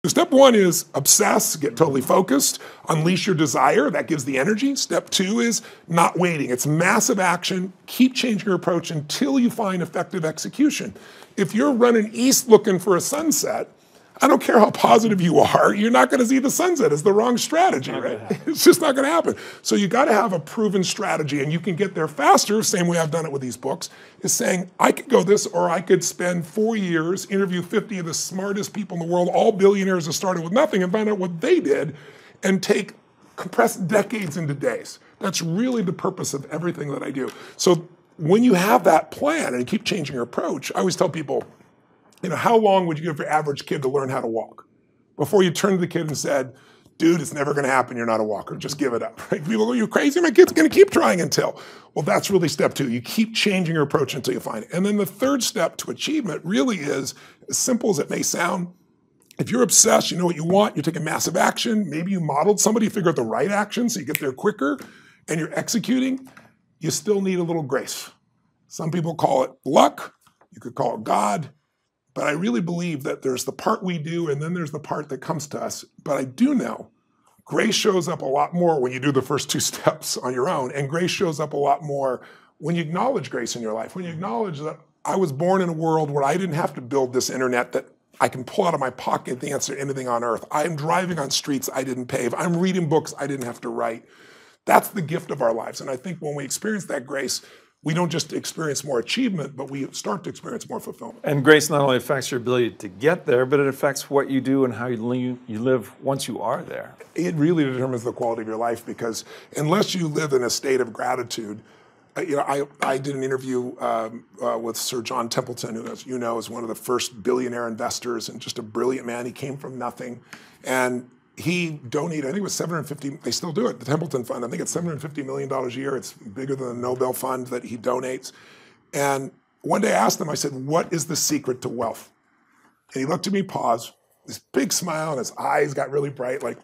So step one is obsess, get totally focused, unleash your desire, that gives the energy. Step two is not waiting. It's massive action, keep changing your approach until you find effective execution. If you're running east looking for a sunset, I don't care how positive you are, you're not gonna see the sunset. It's the wrong strategy, right? It's just not gonna happen. So you gotta have a proven strategy, and you can get there faster, same way I've done it with these books, is saying, I could go this, or I could spend 4 years, interview 50 of the smartest people in the world, all billionaires that started with nothing, and find out what they did, and compress decades into days. That's really the purpose of everything that I do. So when you have that plan and you keep changing your approach, I always tell people, how long would you give your average kid to learn how to walk? Before you turned to the kid and said, dude, it's never gonna happen, you're not a walker, just give it up. Right? People go, you're crazy, my kid's gonna keep trying until. Well, that's really step two. You keep changing your approach until you find it. And then the third step to achievement really is, as simple as it may sound, if you're obsessed, you know what you want, you're taking massive action, maybe you modeled somebody, figure out the right action so you get there quicker, and you're executing, you still need a little grace. Some people call it luck, you could call it God, but I really believe that there's the part we do and then there's the part that comes to us. But I do know grace shows up a lot more when you do the first two steps on your own, and grace shows up a lot more when you acknowledge grace in your life, when you acknowledge that I was born in a world where I didn't have to build this internet that I can pull out of my pocket the answer to anything on earth. I am driving on streets I didn't pave. I'm reading books I didn't have to write. That's the gift of our lives. And I think when we experience that grace, we don't just experience more achievement, but we start to experience more fulfillment. And grace not only affects your ability to get there, but it affects what you do and how you live once you are there. It really determines the quality of your life, because unless you live in a state of gratitude, I did an interview with Sir John Templeton, who, as you know, is one of the first billionaire investors and just a brilliant man. He came from nothing, and he donated, I think it was $750, they still do it, the Templeton Fund, I think it's $750 million a year. It's bigger than the Nobel Fund that he donates. And one day I asked him, I said, what is the secret to wealth? And he looked at me, paused, this big smile, and his eyes got really bright, like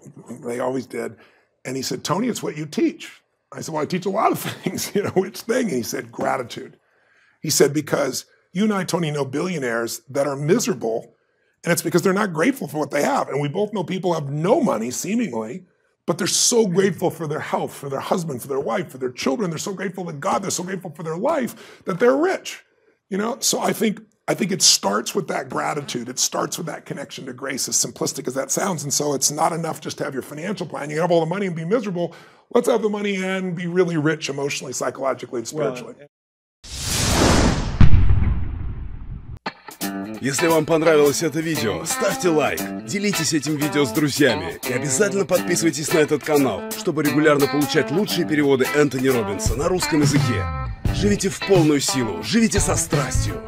they always did. And he said, Tony, it's what you teach. I said, well, I teach a lot of things, which thing? And he said, gratitude. He said, because you and I, Tony, know billionaires that are miserable, and it's because they're not grateful for what they have. And we both know people have no money, seemingly, but they're so grateful for their health, for their husband, for their wife, for their children. They're so grateful to God. They're so grateful for their life that they're rich. So I think it starts with that gratitude. It starts with that connection to grace, as simplistic as that sounds. And so it's not enough just to have your financial plan. You can have all the money and be miserable. Let's have the money and be really rich emotionally, psychologically, and spiritually. Если вам понравилось это видео, ставьте лайк, делитесь этим видео с друзьями и обязательно подписывайтесь на этот канал, чтобы регулярно получать лучшие переводы Энтони Роббинса на русском языке. Живите в полную силу, живите со страстью.